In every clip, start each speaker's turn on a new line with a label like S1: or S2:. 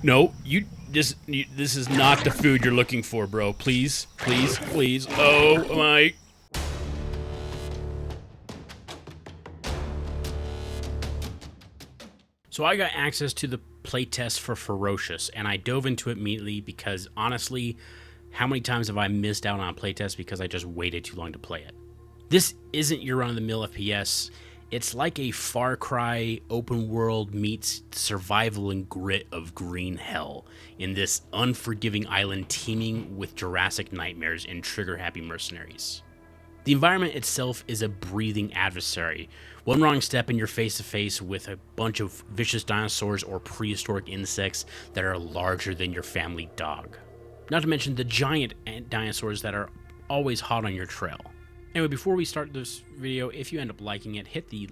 S1: No, this is not the food you're looking for, bro. Please, please, please. Oh my. So I got access to the playtest for Ferocious, and I dove into it immediately because honestly, how many times have I missed out on a playtest because I just waited too long to play it? This isn't your run-of-the-mill FPS. It's like a Far Cry open world meets survival and grit of green hell in this unforgiving island teeming with Jurassic nightmares and trigger-happy mercenaries. The environment itself is a breathing adversary. One wrong step and you're face to face with a bunch of vicious dinosaurs or prehistoric insects that are larger than your family dog. Not to mention the giant dinosaurs that are always hot on your trail. Anyway, before we start this video, if you end up liking it, hit the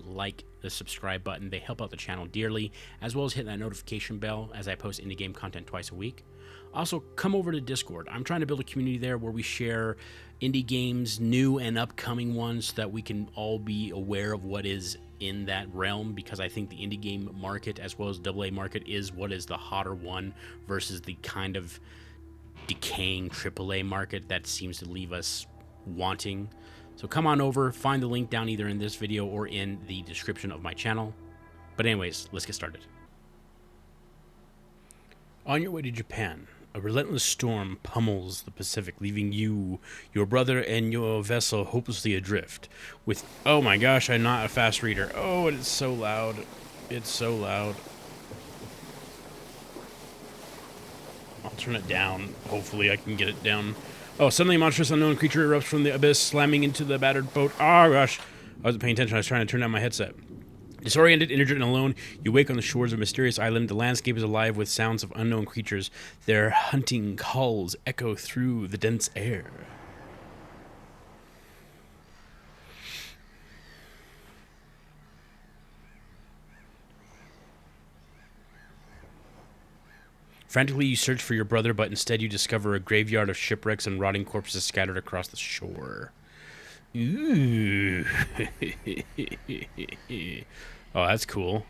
S1: subscribe button. They help out the channel dearly, as well as hit that notification bell as I post indie game content twice a week. Also, come over to Discord. I'm trying to build a community there where we share indie games, new and upcoming ones, so that we can all be aware of what is in that realm, because I think the indie game market, as well as AA market, is what is the hotter one versus the kind of decaying AAA market that seems to leave us wanting. So come on over, find the link down either in this video or in the description of my channel. But anyways, let's get started. On your way to Japan, a relentless storm pummels the Pacific, leaving you, your brother, and your vessel hopelessly adrift. With, oh my gosh, I'm not a fast reader. Oh, it's so loud. It's so loud. I'll turn it down. Hopefully I can get it down. Oh, suddenly a monstrous unknown creature erupts from the abyss, slamming into the battered boat. Oh gosh. I wasn't paying attention. I was trying to turn down my headset. Disoriented, injured, and alone, you wake on the shores of a mysterious island. The landscape is alive with sounds of unknown creatures. Their hunting calls echo through the dense air. Frantically, you search for your brother, but instead you discover a graveyard of shipwrecks and rotting corpses scattered across the shore. Ooh. Oh, that's cool.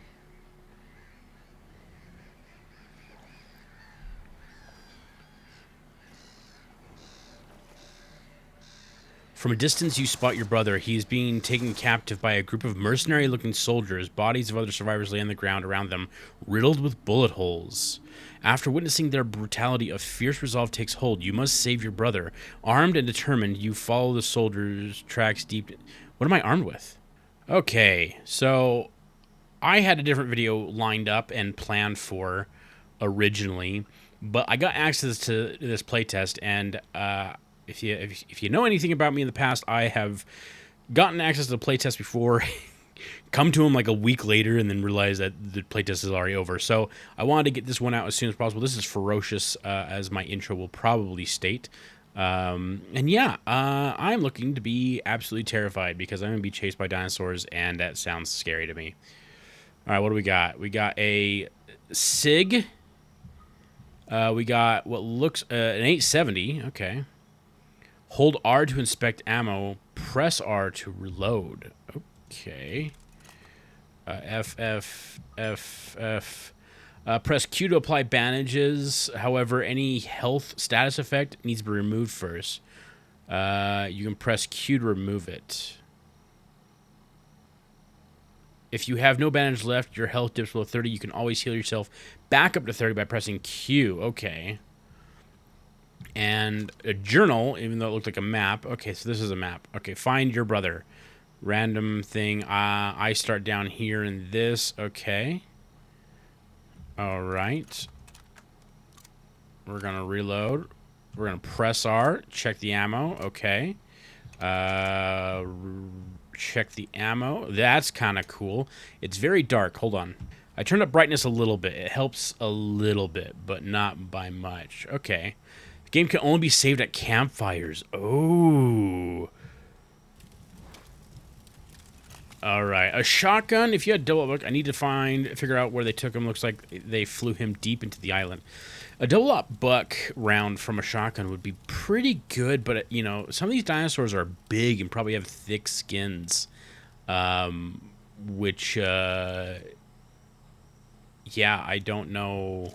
S1: From a distance, you spot your brother. He is being taken captive by a group of mercenary-looking soldiers. Bodies of other survivors lay on the ground around them, riddled with bullet holes. After witnessing their brutality, a fierce resolve takes hold. You must save your brother. Armed and determined, you follow the soldiers' tracks deep. What am I armed with? Okay, so I had a different video lined up and planned for originally, but I got access to this playtest, and if you know anything about me in the past, I have gotten access to the playtest before, come to him like a week later, and then realize that the playtest is already over. So I wanted to get this one out as soon as possible. This is Ferocious, as my intro will probably state. And yeah, I'm looking to be absolutely terrified because I'm going to be chased by dinosaurs, and that sounds scary to me. All right, what do we got? We got a SIG. We got what looks an 870. Okay. Hold R to inspect ammo. Press R to reload. Okay. F. Press Q to apply bandages. However, any health status effect needs to be removed first. You can press Q to remove it. If you have no bandage left, your health dips below 30. You can always heal yourself back up to 30 by pressing Q. Okay. And a journal, even though it looked like a map. Okay, so this is a map. Okay, find your brother. Random thing. I start down here in this. Okay. All right. We're going to reload. We're going to press R. Check the ammo. Okay. Check the ammo. That's kind of cool. It's very dark. Hold on. I turned up brightness a little bit. It helps a little bit, but not by much. Okay. The game can only be saved at campfires. Oh. All right. A shotgun. If you had double look, I need to figure out where they took him. Looks like they flew him deep into the island. A double-up buck round from a shotgun would be pretty good, but, you know, some of these dinosaurs are big and probably have thick skins, which, yeah, I don't know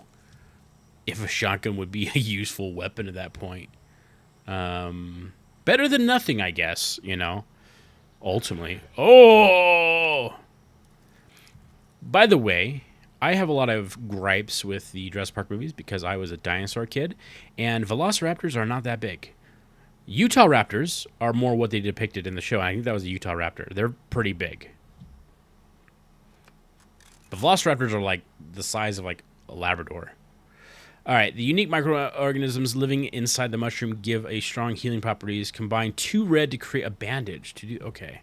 S1: if a shotgun would be a useful weapon at that point. Better than nothing, I guess, you know, ultimately. Oh! By the way, I have a lot of gripes with the Jurassic Park movies because I was a dinosaur kid, and velociraptors are not that big. Utah raptors are more what they depicted in the show. I think that was a Utah raptor. They're pretty big. The velociraptors are like the size of like a Labrador. All right, the unique microorganisms living inside the mushroom give a strong healing properties. Combine 2 red to create a bandage. Okay,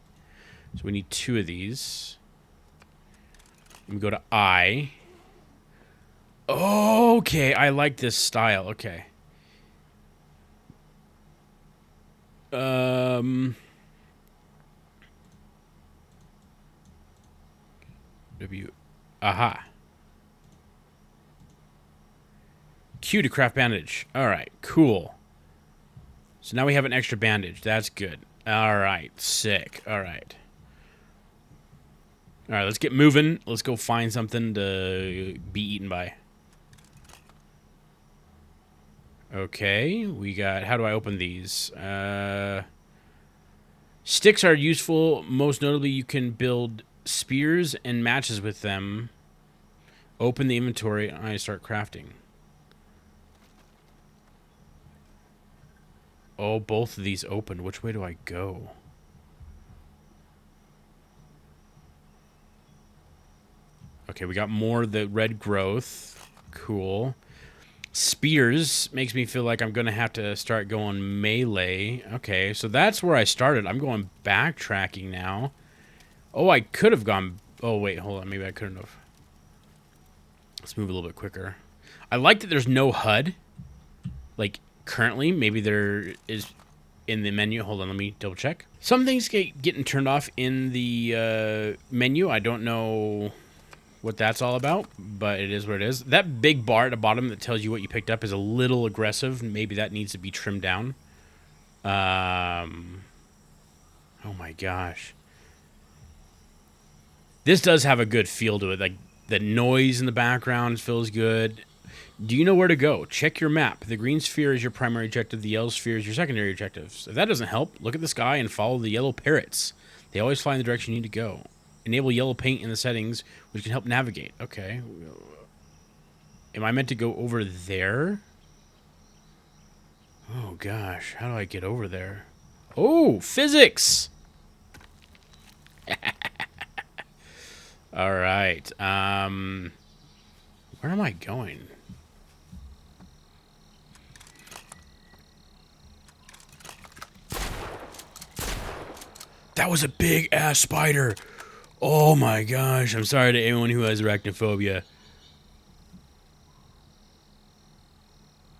S1: so we need 2 of these. We go to I. Okay, I like this style. Okay. W. Aha. Q to craft bandage. All right, cool. So now we have an extra bandage. That's good. All right, sick. All right. All right, let's get moving. Let's go find something to be eaten by. Okay, we got... How do I open these? Sticks are useful. Most notably, you can build spears and matches with them. Open the inventory, and I start crafting. Oh, both of these open. Which way do I go? Okay, we got more of the red growth. Cool. Spears makes me feel like I'm going to have to start going melee. Okay, so that's where I started. I'm going backtracking now. Oh, I could have gone... Oh, wait, hold on. Maybe I couldn't have. Let's move a little bit quicker. I like that there's no HUD. Like, currently, maybe there is in the menu. Hold on, let me double check. Some things getting turned off in the menu. I don't know what that's all about, but it is what it is. That big bar at the bottom that tells you what you picked up is a little aggressive. Maybe that needs to be trimmed down. Oh my gosh. This does have a good feel to it. Like, the noise in the background feels good. Do you know where to go? Check your map. The green sphere is your primary objective. The yellow sphere is your secondary objectives. If that doesn't help, look at the sky and follow the yellow parrots. They always fly in the direction you need to go. Enable yellow paint in the settings, which can help navigate. Okay. Am I meant to go over there? Oh, gosh. How do I get over there? Oh, physics! All right. Where am I going? That was a big-ass spider. Oh, my gosh. I'm sorry to anyone who has arachnophobia.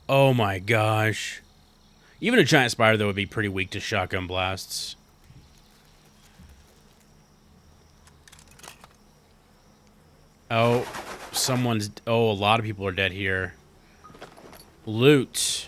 S1: Oh, my gosh. Even a giant spider, though, would be pretty weak to shotgun blasts. Oh, someone's... Oh, a lot of people are dead here. Loot.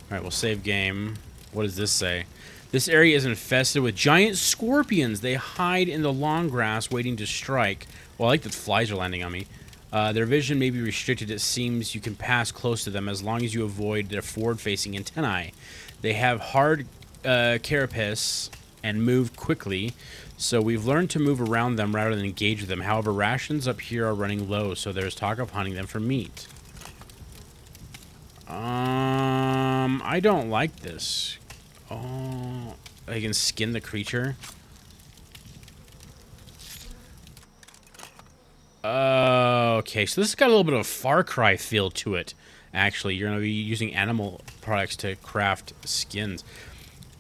S1: Alright, we'll save game. What does this say? This area is infested with giant scorpions. They hide in the long grass, waiting to strike. Well, I like that flies are landing on me. Their vision may be restricted. It seems you can pass close to them as long as you avoid their forward-facing antennae. They have hard carapace and move quickly, so we've learned to move around them rather than engage with them. However, rations up here are running low, so there's talk of hunting them for meat. I don't like this. Oh, I can skin the creature. Okay, so this has got a little bit of a Far Cry feel to it, actually. You're going to be using animal products to craft skins.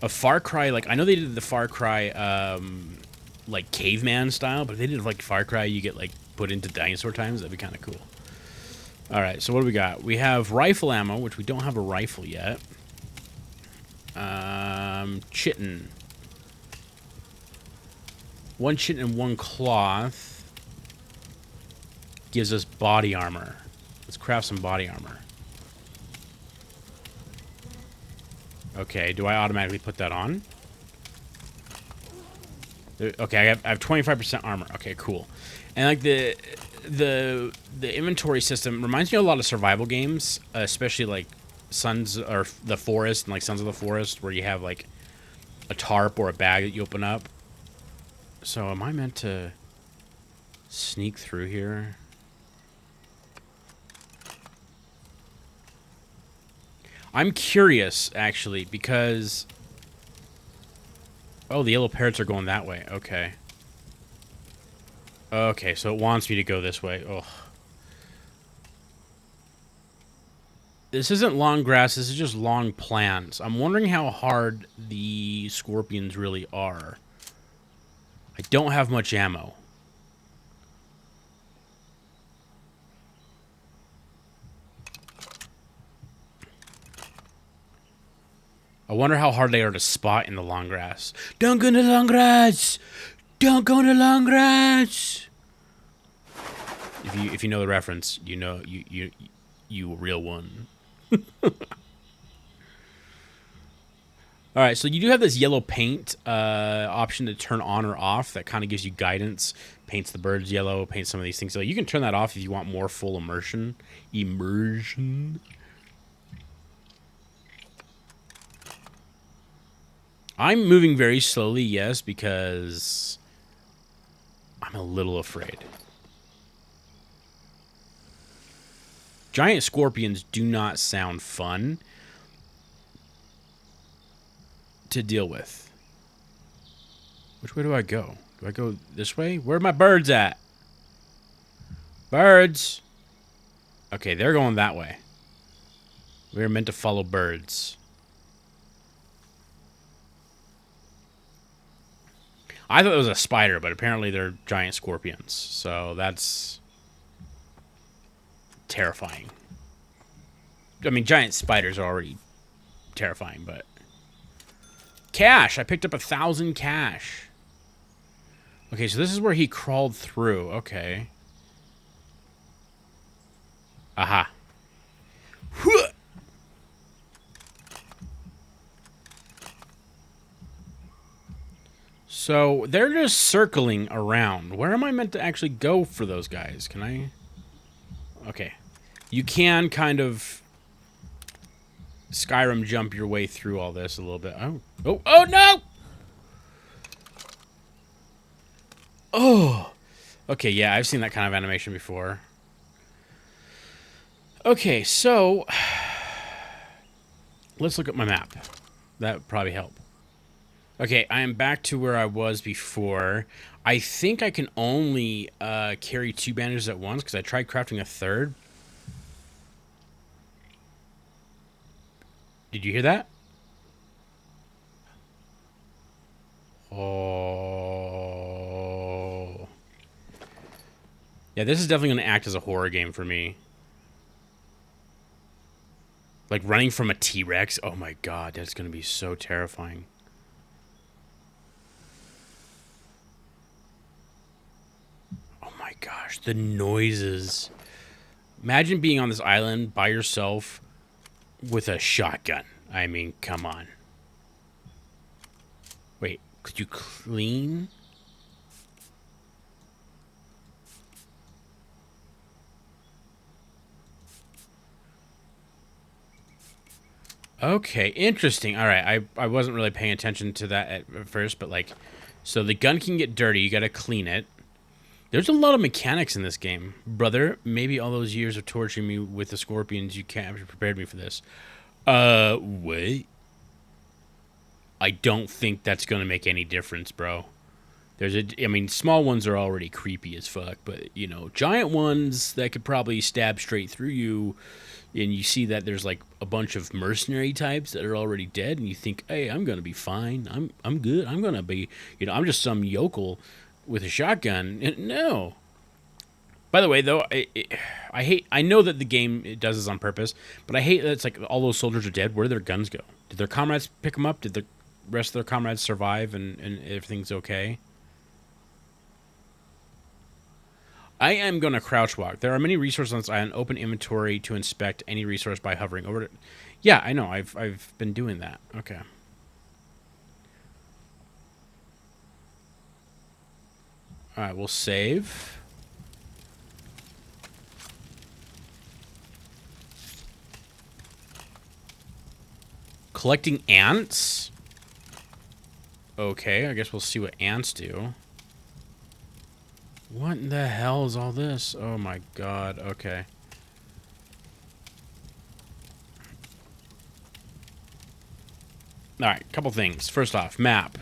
S1: A Far Cry, like, I know they did the Far Cry, like, caveman style, but if they did, like, Far Cry, you get, like, put into dinosaur times, that'd be kind of cool. Alright, so what do we got? We have rifle ammo, which we don't have a rifle yet. Chitin. 1 chitin and 1 cloth gives us body armor. Let's craft some body armor. Okay, do I automatically put that on? Okay, I have 25% armor. Okay, cool. And like the inventory system reminds me of a lot of survival games, especially like Sons or the Forest and like Sons of the Forest, where you have like a tarp or a bag that you open up. So am I meant to sneak through here? I'm curious actually because oh, the yellow parrots are going that way. Okay. Okay, so it wants me to go this way. Oh. This isn't long grass, this is just long plants. I'm wondering how hard the scorpions really are. I don't have much ammo. I wonder how hard they are to spot in the long grass. Don't go in the long grass! Don't go in the long grass! If you know the reference, you know you a real one. All right, so you do have this yellow paint option to turn on or off. That kind of gives you guidance. Paints the birds yellow, paints some of these things. So you can turn that off if you want more full immersion. I'm moving very slowly, yes, because I'm a little afraid. Giant scorpions do not sound fun to deal with. Which way do I go? Do I go this way? Where are my birds at? Birds! Okay, they're going that way. We're meant to follow birds. I thought it was a spider, but apparently they're giant scorpions. So that's terrifying. I mean, giant spiders are already terrifying, but... Cash! I picked up 1,000 cash. Okay, so this is where he crawled through. Okay. Aha. So they're just circling around. Where am I meant to actually go for those guys? Can I? Okay. You can kind of Skyrim jump your way through all this a little bit. Oh no! Oh. Okay, yeah, I've seen that kind of animation before. Okay, so let's look at my map. That would probably help. Okay, I am back to where I was before. I think I can only carry 2 bandages at once because I tried crafting a third. Did you hear that? Oh. Yeah, this is definitely going to act as a horror game for me. Like running from a T-Rex. Oh my god, that's going to be so terrifying. Oh my gosh, the noises. Imagine being on this island by yourself with a shotgun. I mean, come on. Wait, could you clean? Okay, interesting. All right, I wasn't really paying attention to that at first, but like, so the gun can get dirty. You got to clean it. There's a lot of mechanics in this game, brother. Maybe all those years of torturing me with the scorpions, you can't have prepared me for this. Wait. I don't think that's gonna make any difference, bro. I mean, small ones are already creepy as fuck, but you know, giant ones that could probably stab straight through you, and you see that there's like a bunch of mercenary types that are already dead, and you think, hey, I'm gonna be fine. I'm good. I'm gonna be, I'm just some yokel with a shotgun. No. By the way, though, I know that the game it does this on purpose, but I hate that it's like all those soldiers are dead. Where did their guns go? Did their comrades pick them up? Did the rest of their comrades survive and everything's okay? I am going to crouch walk. There are many resources on this island. Open inventory to inspect any resource by hovering over it. Yeah, I know. I've been doing that. Okay. All right, we'll save. Collecting ants? Okay, I guess we'll see what ants do. What in the hell is all this? Oh my god, okay. Alright, couple things. First off, map.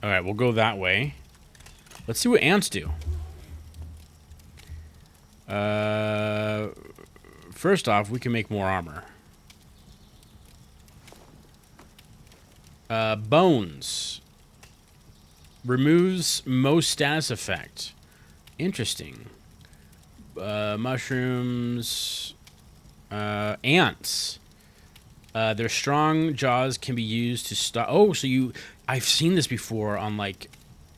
S1: Alright, we'll go that way. Let's see what ants do. First off, we can make more armor. Bones. Removes most status effect. Interesting. Mushrooms. Ants. Their strong jaws can be used to stop. Oh, so I've seen this before on like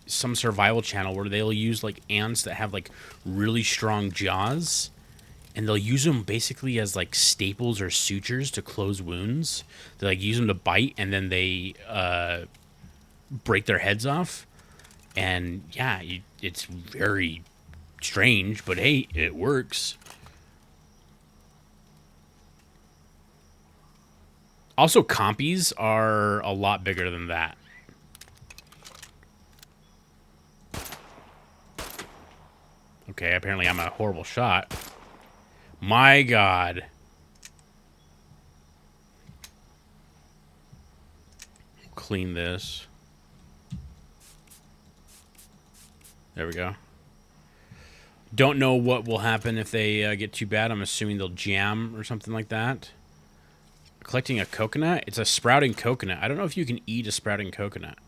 S1: some survival channel where they'll use like ants that have like really strong jaws, and they'll use them basically as like staples or sutures to close wounds. They like use them to bite, and then they break their heads off. And yeah, it's very strange, but hey, it works. Also, compies are a lot bigger than that. Okay, apparently I'm a horrible shot. My god. Clean this. There we go. Don't know what will happen if they get too bad. I'm assuming they'll jam or something like that. Collecting a coconut? It's a sprouting coconut. I don't know if you can eat a sprouting coconut.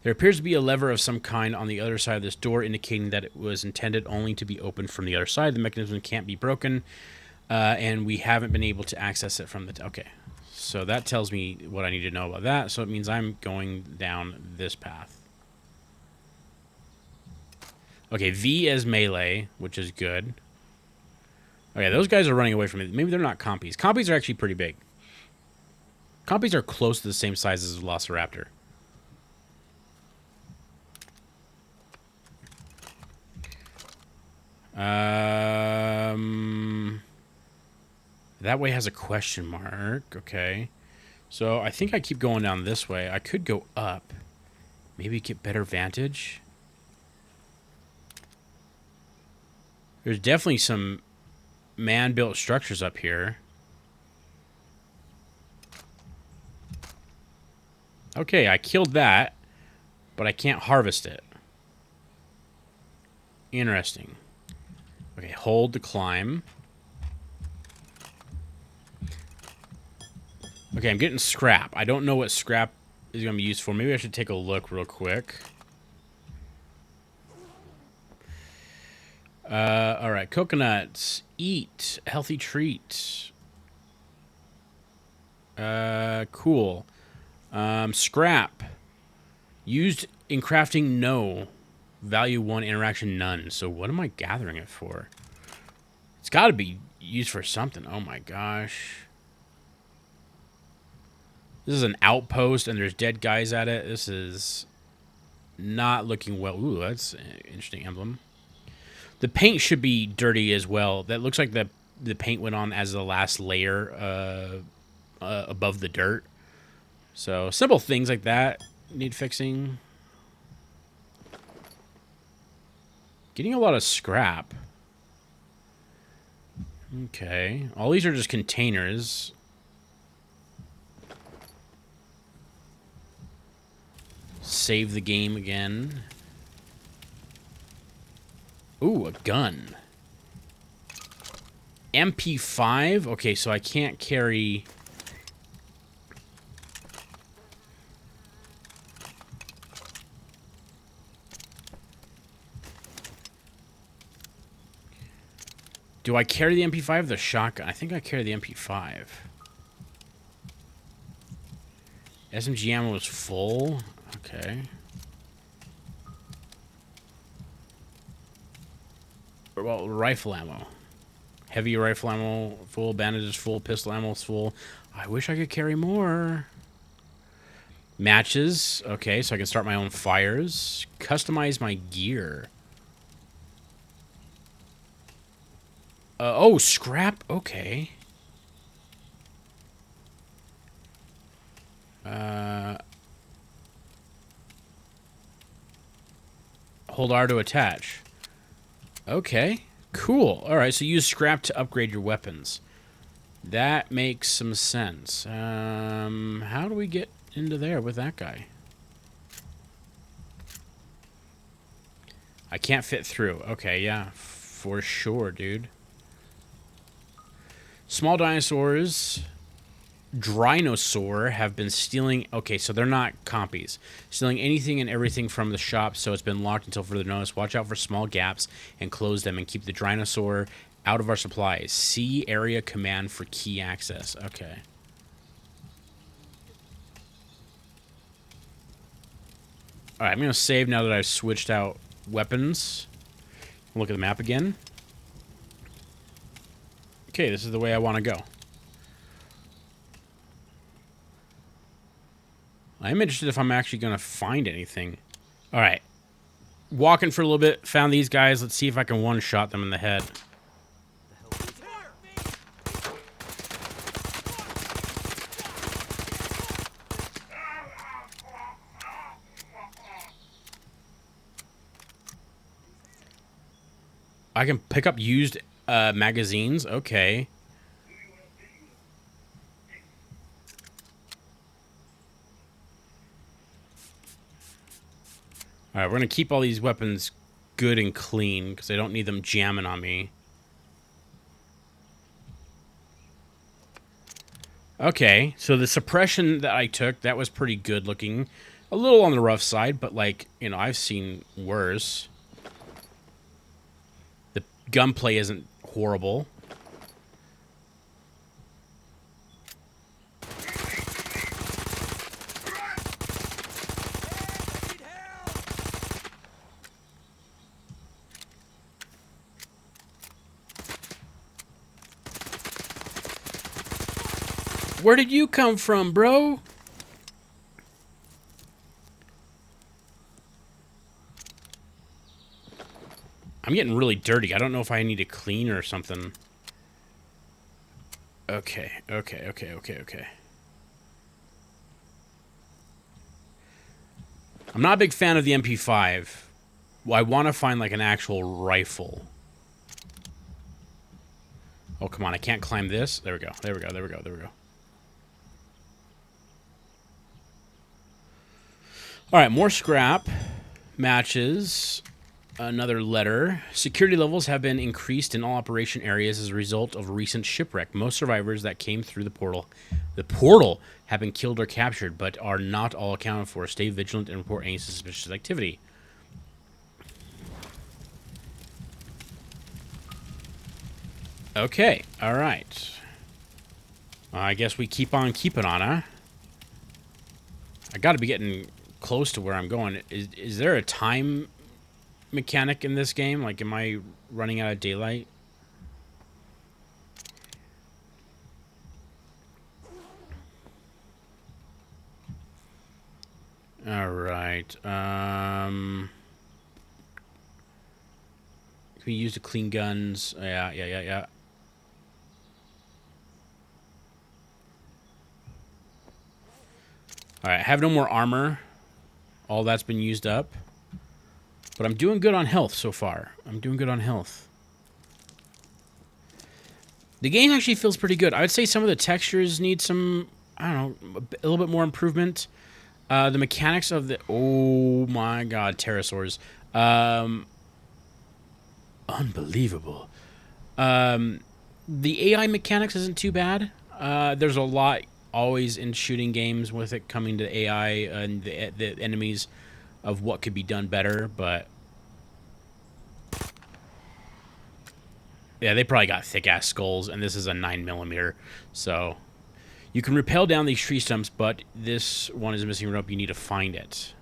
S1: There appears to be a lever of some kind on the other side of this door, indicating that it was intended only to be opened from the other side. The mechanism can't be broken, and we haven't been able to access it from the... Okay, so that tells me what I need to know about that, so it means I'm going down this path. Okay, V is melee, which is good. Okay, those guys are running away from me. Maybe they're not compies. Compies are actually pretty big. Compies are close to the same size as a Velociraptor. That way has a question mark. Okay. So I think I keep going down this way. I could go up. Maybe get better vantage. There's definitely some man-built structures up here. Okay, I killed that, but I can't harvest it. Interesting. Okay, hold to climb. Okay, I'm getting scrap. I don't know what scrap is going to be used for. Maybe I should take a look real quick. Alright, coconuts. Eat. Healthy treat. Cool. Scrap. Used in crafting, no. Value 1, interaction none. So what am I gathering it for? It's got to be used for something. Oh my gosh. This is an outpost, and there's dead guys at it. This is not looking well. Ooh, that's an interesting emblem. The paint should be dirty as well. That looks like the paint went on as the last layer above the dirt. So simple things like that need fixing. Getting a lot of scrap. Okay. All these are just containers. Save the game again. Ooh, a gun. MP5? Okay, so I can't carry... Do I carry the MP5 or the shotgun? I think I carry the MP5. SMG ammo is full. Okay. Well, rifle ammo. Heavy rifle ammo full, bandages full, pistol ammo is full. I wish I could carry more. Matches. Okay, so I can start my own fires. Customize my gear. Oh, scrap. Okay. Hold R to attach. Okay. Cool. All right, so use scrap to upgrade your weapons. That makes some sense. How do we get into there with that guy? I can't fit through. Okay, yeah, for sure, dude. Small dinosaurs, Dinosaur, have been stealing... Okay, so they're not compies. Stealing anything and everything from the shop, so it's been locked until further notice. Watch out for small gaps and close them and keep the Dinosaur out of our supplies. See area command for key access. Okay. All right, I'm going to save now that I've switched out weapons. Look at the map again. Okay, this is the way I want to go. I'm interested if I'm actually going to find anything. All right. Walking for a little bit, found these guys. Let's see if I can one-shot them in the head. I can pick up used magazines. Okay. All right, we're going to keep all these weapons good and clean because I don't need them jamming on me. Okay, so the suppression that I took, that was pretty good looking. A little on the rough side, but like, you know, I've seen worse. The gunplay isn't horrible. Where did you come from, bro? I'm getting really dirty. I don't know if I need to clean or something. Okay. I'm not a big fan of the MP5. Well, I want to find like an actual rifle. Oh, come on. I can't climb this. There we go. All right, more scrap. Matches. Another letter. Security levels have been increased in all operation areas as a result of a recent shipwreck. Most survivors that came through the portal have been killed or captured, but are not all accounted for. Stay vigilant and report any suspicious activity. Okay, all right. I guess we keep on keeping on, huh? I got to be getting close to where I'm going. Is there a time mechanic in this game? Like, am I running out of daylight? All right. Can we use the clean guns? Yeah. All right, I have no more armor. All that's been used up. But I'm doing good on health so far. The game actually feels pretty good. I would say some of the textures need some, I don't know, a little bit more improvement. The mechanics of the... Oh, my God, pterosaurs. Unbelievable. The AI mechanics isn't too bad. There's a lot always in shooting games with it coming to AI and the enemies of what could be done better, but... Yeah, they probably got thick-ass skulls, and this is a 9mm, so... You can rappel down these tree stumps, but this one is missing rope. You need to find it.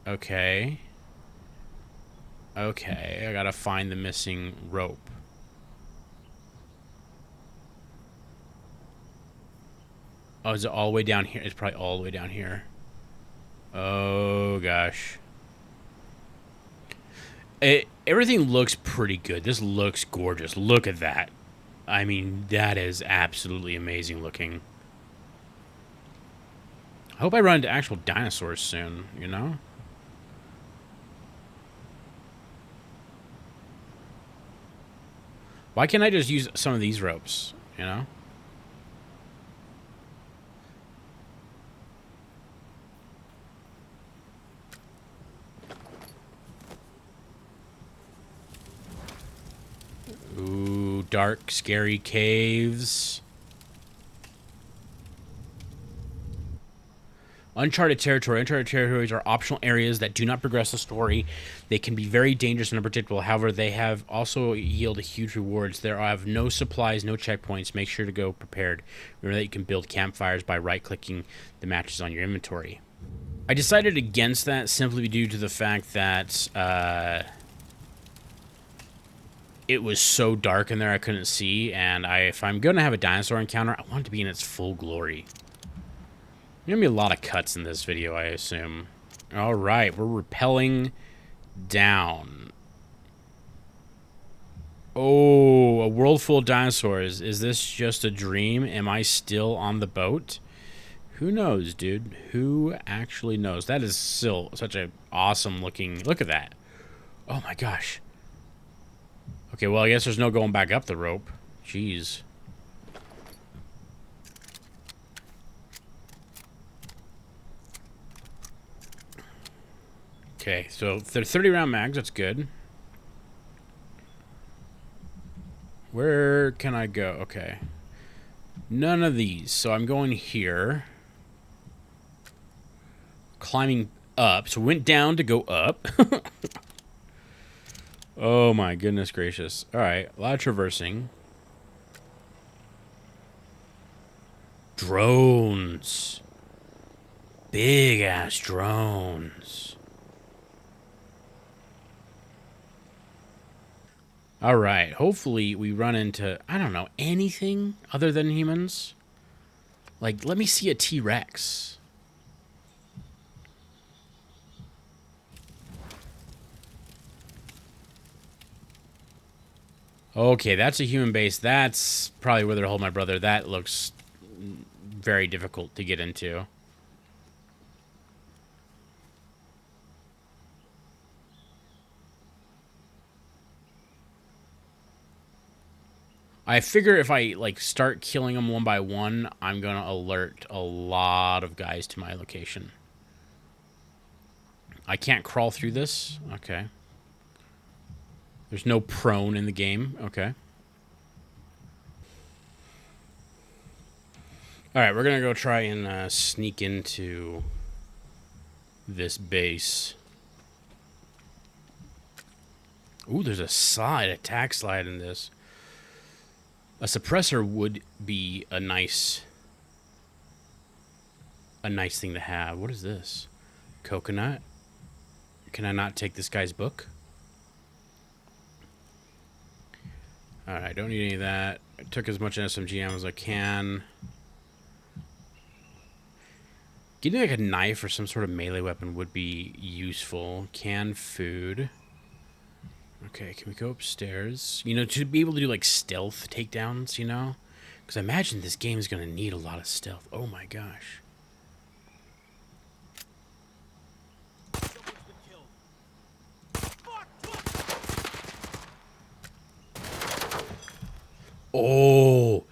S1: Okay. I gotta find the missing rope. Oh, is it all the way down here? It's probably all the way down here. Oh, gosh. Everything looks pretty good. This looks gorgeous. Look at that. I mean, that is absolutely amazing looking. I hope I run into actual dinosaurs soon, you know? Why can't I just use some of these ropes, you know? Ooh, dark, scary caves. Uncharted territory. Uncharted territories are optional areas that do not progress the story. They can be very dangerous and unpredictable. However, they have also yield huge rewards. There are no supplies, no checkpoints. Make sure to go prepared. Remember that you can build campfires by right-clicking the matches on your inventory. I decided against that simply due to the fact that it was so dark in there I couldn't see, and if I'm going to have a dinosaur encounter, I want it to be in its full glory. There's going to be a lot of cuts in this video, I assume. Alright, we're rappelling down. Oh, a world full of dinosaurs. Is this just a dream? Am I still on the boat? Who knows, dude? Who actually knows? That is still such an awesome looking... Look at that. Oh my gosh. Okay, well, I guess there's no going back up the rope. Jeez. Okay, so they're 30-round mags. That's good. Where can I go? Okay. None of these. So I'm going here. Climbing up. So we went down to go up. Oh my goodness gracious. Alright, a lot of traversing. Drones. Big ass drones. Alright, hopefully we run into, I don't know, anything other than humans. Like, let me see a T-Rex. Okay, that's a human base. That's probably where they're holding my brother. That looks very difficult to get into. I figure if I, like, start killing them one by one, I'm going to alert a lot of guys to my location. I can't crawl through this? Okay. There's no prone in the game. Okay. Alright, we're going to go try and sneak into this base. Ooh, there's a slide, attack slide in this. A suppressor would be a nice thing to have. What is this? Coconut? Can I not take this guy's book? Alright, don't need any of that. I took as much SMG ammo as I can. Getting like a knife or some sort of melee weapon would be useful. Canned food. Okay, can we go upstairs? You know, to be able to do like stealth takedowns, you know? Because I imagine this game is going to need a lot of stealth. Oh my gosh. Oh!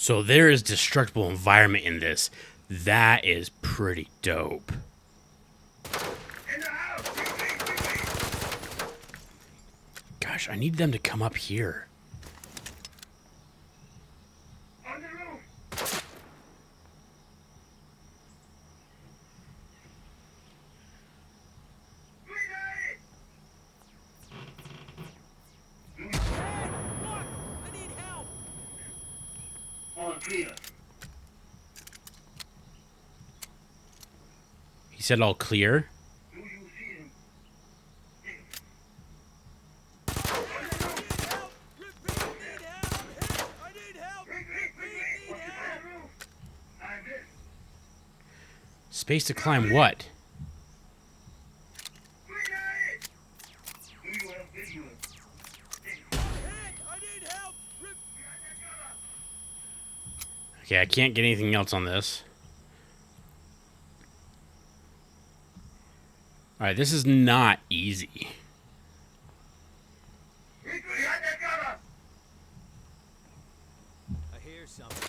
S1: So there is destructible environment in this. That is pretty dope. Gosh, I need them to come up here. He said all clear. Space to climb what? Okay, I can't get anything else on this. Alright, this is not easy.
S2: I hear something.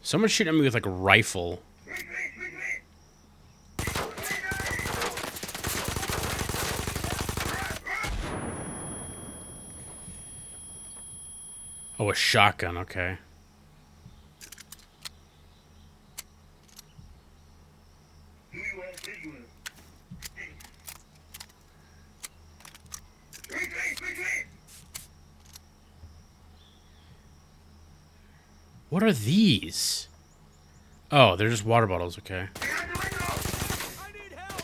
S1: Someone's shooting at me with like a rifle. Oh, a shotgun, okay. What are these? Oh, they're just water bottles, okay.
S2: I need help.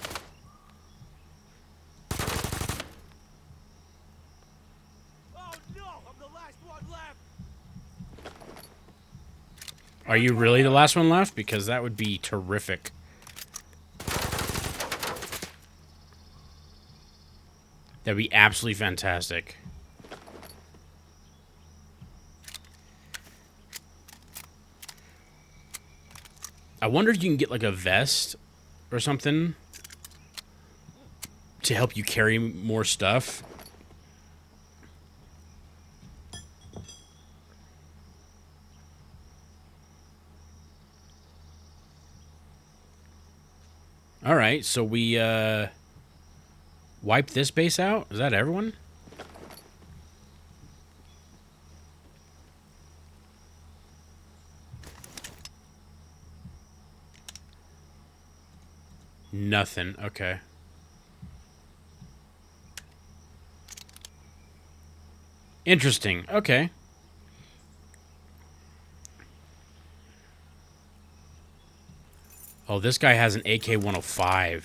S2: Oh no, I'm the last one left.
S1: Are you really the last one left? Because that would be terrific. That'd be absolutely fantastic. I wonder if you can get like a vest or something to help you carry more stuff. All right, so we wipe this base out. Is that everyone? Nothing. Okay. Interesting. Okay. Oh, this guy has an AK-105.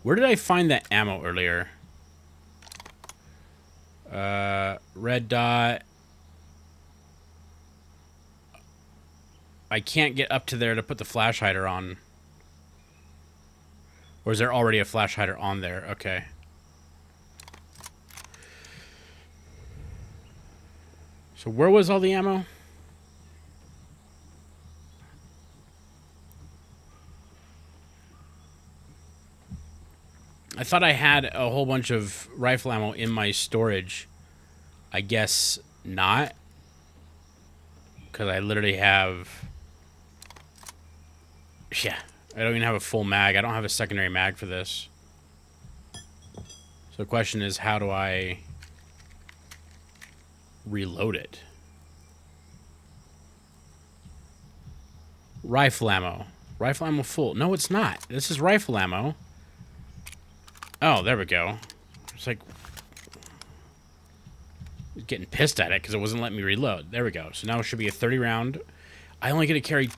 S1: Where did I find that ammo earlier? Red dot. I can't get up to there to put the flash hider on. Or is there already a flash hider on there? Okay. So where was all the ammo? I thought I had a whole bunch of rifle ammo in my storage. I guess not. Because I literally have... Yeah, I don't even have a full mag. I don't have a secondary mag for this. So the question is, how do I reload it? Rifle ammo. Rifle ammo full. No, it's not. This is rifle ammo. Oh, there we go. It's like... getting pissed at it because it wasn't letting me reload. There we go. So now it should be a 30 round. I only get to carry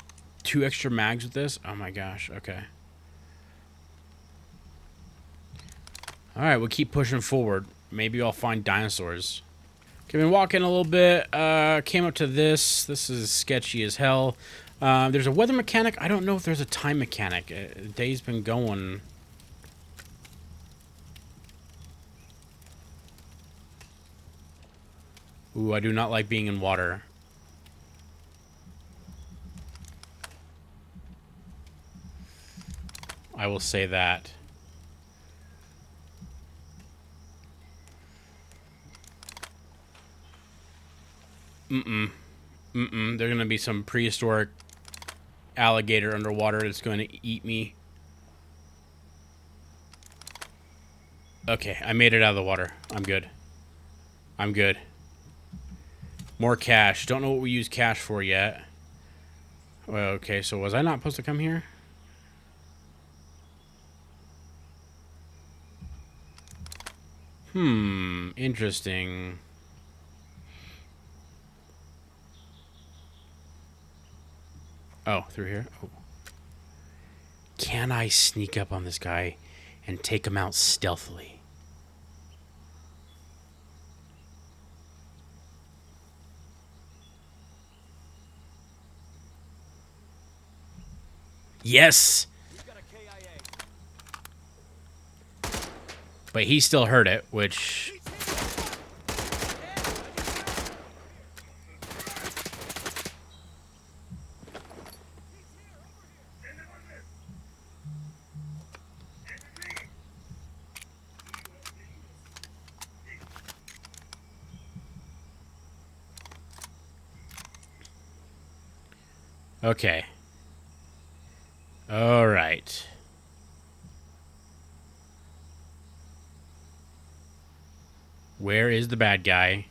S1: 2 extra mags with this. Oh my gosh. Okay. All right, we'll keep pushing forward. Maybe I'll find dinosaurs. Okay, been walking a little bit. Came up to this. This is sketchy as hell. There's a weather mechanic. I don't know if there's a time mechanic. The day's been going. Ooh, I do not like being in water. I will say that. There's gonna be some prehistoric alligator underwater that's going to eat me. Okay, I made it out of the water. I'm good. I'm good. More cash. Don't know what we use cash for yet. Well, okay, so was I not supposed to come here? Interesting. Oh, through here? Oh. Can I sneak up on this guy and take him out stealthily? Yes! But he still heard it, which... Okay. All right. Where is the bad guy?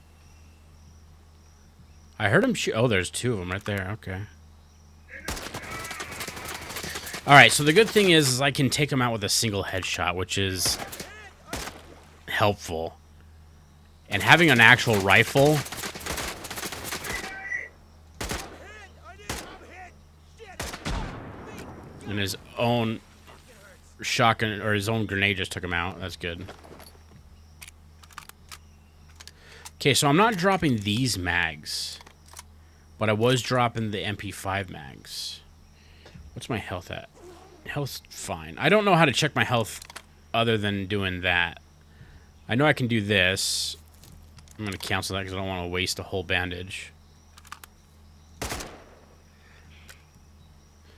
S1: I heard him shoot. Oh, there's two of them right there. Okay. All right, so the good thing is I can take him out with a single headshot, which is helpful. And having an actual rifle... and his own shotgun, or his own grenade just took him out. That's good. Okay, so I'm not dropping these mags. But I was dropping the MP5 mags. What's my health at? Health's fine. I don't know how to check my health other than doing that. I know I can do this. I'm going to cancel that because I don't want to waste a whole bandage.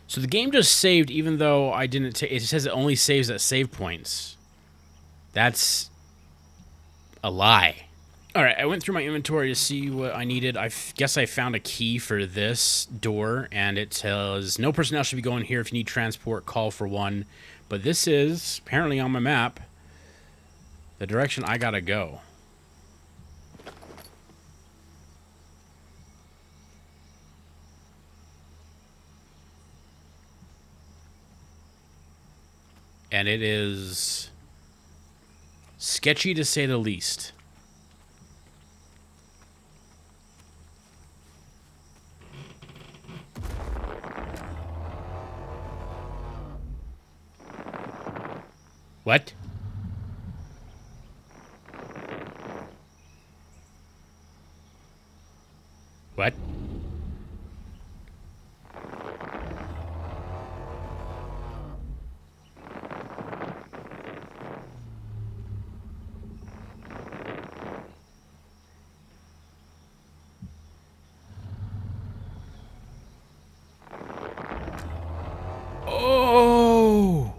S1: So the game just saved even though I didn't take... It says it only saves at save points. That's a lie. Alright, I went through my inventory to see what I needed. I guess I found a key for this door, and it says, no personnel should be going here. If you need transport, call for one. But this is, apparently on my map, the direction I gotta go. And it is sketchy to say the least. What? What? Oh!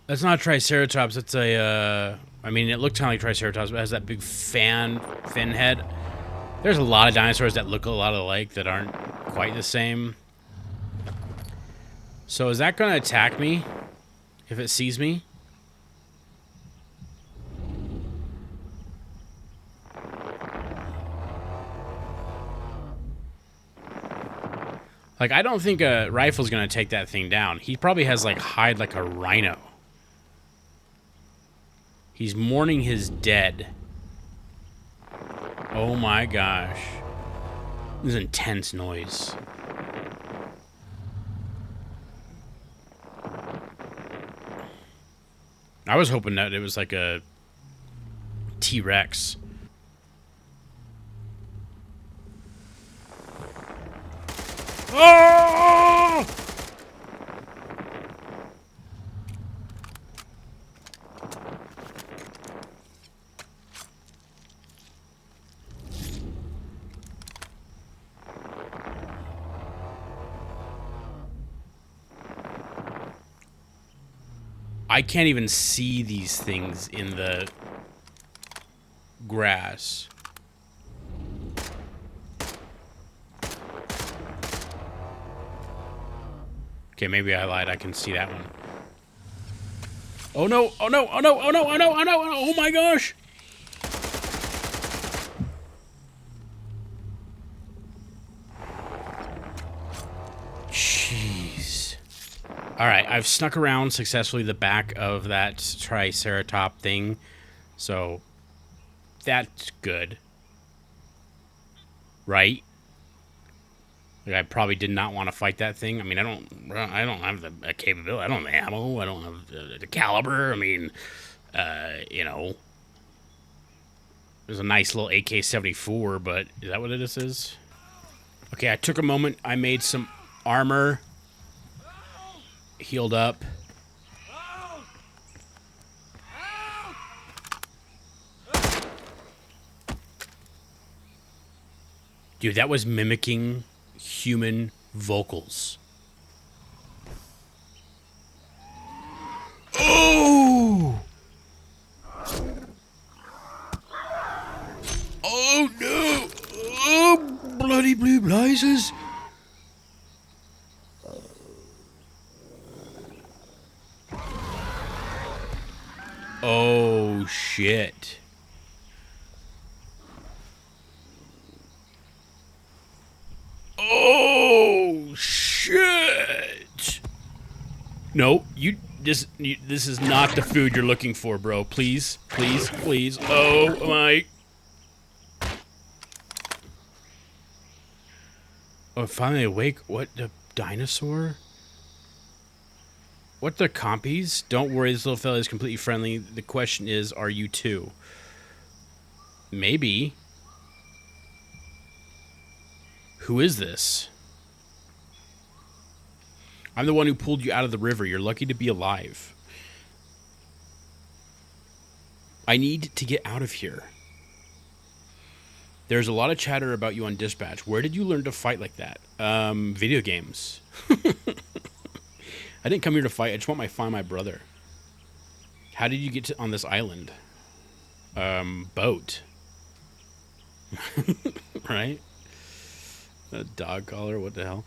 S1: That's not a Triceratops. It's a, I mean, it looked kind of like Triceratops, but it has that big fin head. There's a lot of dinosaurs that look a lot alike that aren't quite the same. So is that going to attack me if it sees me? Like, I don't think a rifle's going to take that thing down. He probably has, like, hide like a rhino. He's mourning his dead. Oh my gosh. This is intense noise. I was hoping that it was like a T-Rex. Oh! I can't even see these things in the grass. Okay, maybe I lied. I can see that one. Oh no! Oh no! Oh no! Oh no! Oh no! Oh no! Oh my gosh! Jeez. Alright, I've snuck around successfully the back of that triceratop thing. So, that's good. Right? Like, I probably did not want to fight that thing. I mean, I don't have the capability. I don't have the ammo. I don't have the caliber. I mean, you know, there's a nice little AK-74, but is that what this is? Okay, I took a moment. I made some armor. Healed up. Dude, that was mimicking human vocals. Oh! Oh no! Oh, bloody blue blazes! Oh shit. Oh shit. No, this is not the food you're looking for, bro. Please, please, please. Oh my. Oh, finally awake. What, the dinosaur? What the compies? Don't worry, this little fella is completely friendly. The question is, are you too? Maybe. Who is this? I'm the one who pulled you out of the river. You're lucky to be alive. I need to get out of here. There's a lot of chatter about you on dispatch. Where did you learn to fight like that? Video games. I didn't come here to fight. I just want to find my brother. How did you get on this island? Boat. Right? A dog collar? What the hell?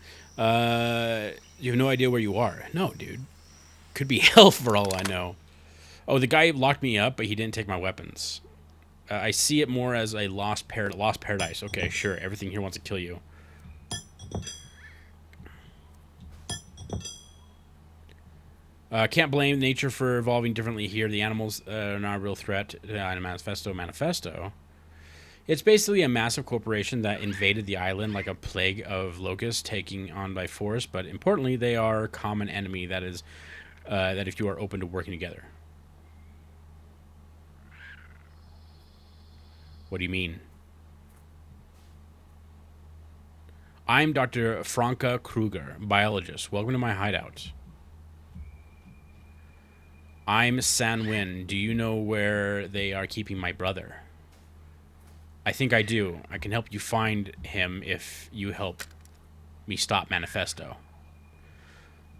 S1: You have no idea where you are. No, dude. Could be hell for all I know. Oh, the guy locked me up, but he didn't take my weapons. I see it more as a lost paradise. Okay, sure. Everything here wants to kill you. Can't blame nature for evolving differently here. The animals are not a real threat to Manifesto. It's basically a massive corporation that invaded the island like a plague of locusts taking on by force. But importantly, they are a common enemy. That is, that if you are open to working together. What do you mean? I'm Dr. Franka Kruger, biologist. Welcome to my hideout. I'm Sanwin. Do you know where they are keeping my brother? I think I do. I can help you find him if you help me stop Manifesto.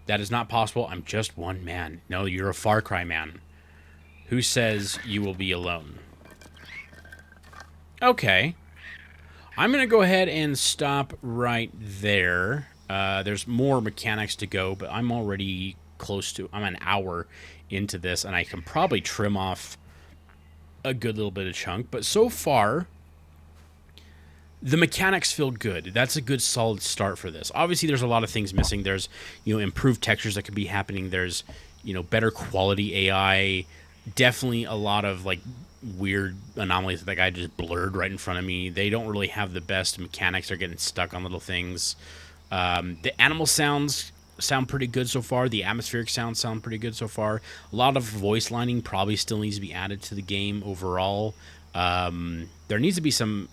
S1: That is not possible. I'm just one man. No, you're a Far Cry man. Who says you will be alone? Okay. I'm going to go ahead and stop right there. There's more mechanics to go, but I'm already I'm an hour into this, and I can probably trim off a good little bit of chunk. But so far, the mechanics feel good. That's a good solid start for this. Obviously, there's a lot of things missing. There's, improved textures that could be happening. There's, better quality AI. Definitely a lot of, weird anomalies that guy just blurred right in front of me. They don't really have the best mechanics. They're getting stuck on little things. The animal sounds sound pretty good so far. The atmospheric sounds sound pretty good so far. A lot of voice lining probably still needs to be added to the game overall. There needs to be some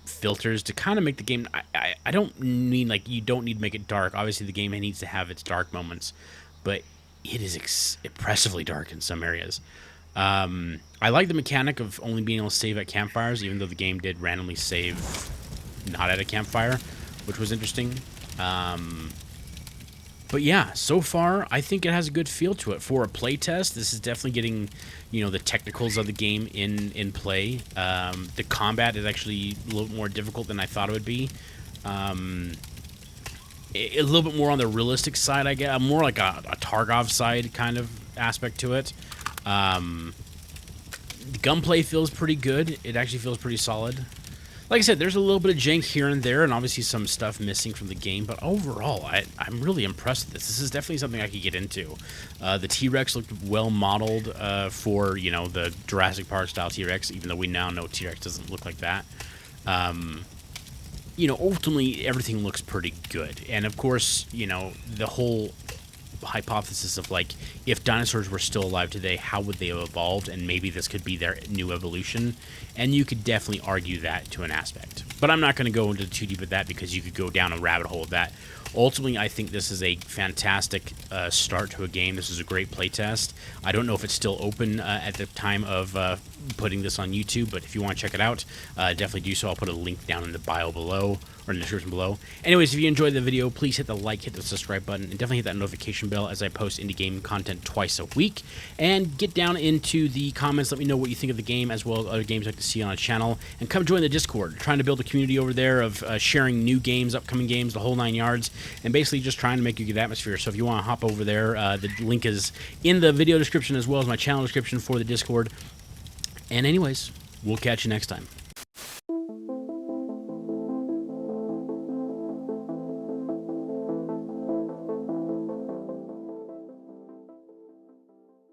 S1: filters to kind of make the game... I don't mean, you don't need to make it dark. Obviously, the game needs to have its dark moments, but it is impressively dark in some areas. I like the mechanic of only being able to save at campfires, even though the game did randomly save not at a campfire, which was interesting. But yeah, so far I think it has a good feel to it. For a playtest, this is definitely getting, the technicals of the game in play. The combat is actually a little more difficult than I thought it would be. A little bit more on the realistic side, I guess. More like a Tarkov side kind of aspect to it. The gunplay feels pretty good. It actually feels pretty solid. Like I said, there's a little bit of jank here and there, and obviously some stuff missing from the game, but overall, I'm really impressed with this. This is definitely something I could get into. The T-Rex looked well modeled for, the Jurassic Park style T-Rex, even though we now know T-Rex doesn't look like that. Ultimately, everything looks pretty good. And of course, the whole hypothesis of, like, if dinosaurs were still alive today, how would they have evolved? And maybe this could be their new evolution. And you could definitely argue that to an aspect. But I'm not going to go into too deep with that because you could go down a rabbit hole with that. Ultimately, I think this is a fantastic start to a game. This is a great playtest. I don't know if it's still open at the time of putting this on YouTube, but if you want to check it out, definitely do so. I'll put a link down in the bio below, or in the description below. Anyways, if you enjoyed the video, please hit the like, hit the subscribe button, and definitely hit that notification bell as I post indie game content twice a week. And get down into the comments. Let me know what you think of the game, as well as other games you'd like to see on a channel. And come join the Discord. Trying to build a community over there of sharing new games, upcoming games, the whole 9 yards, and basically just trying to make a good atmosphere. So if you want to hop over there, the link is in the video description as well as my channel description for the Discord. And anyways, we'll catch you next time.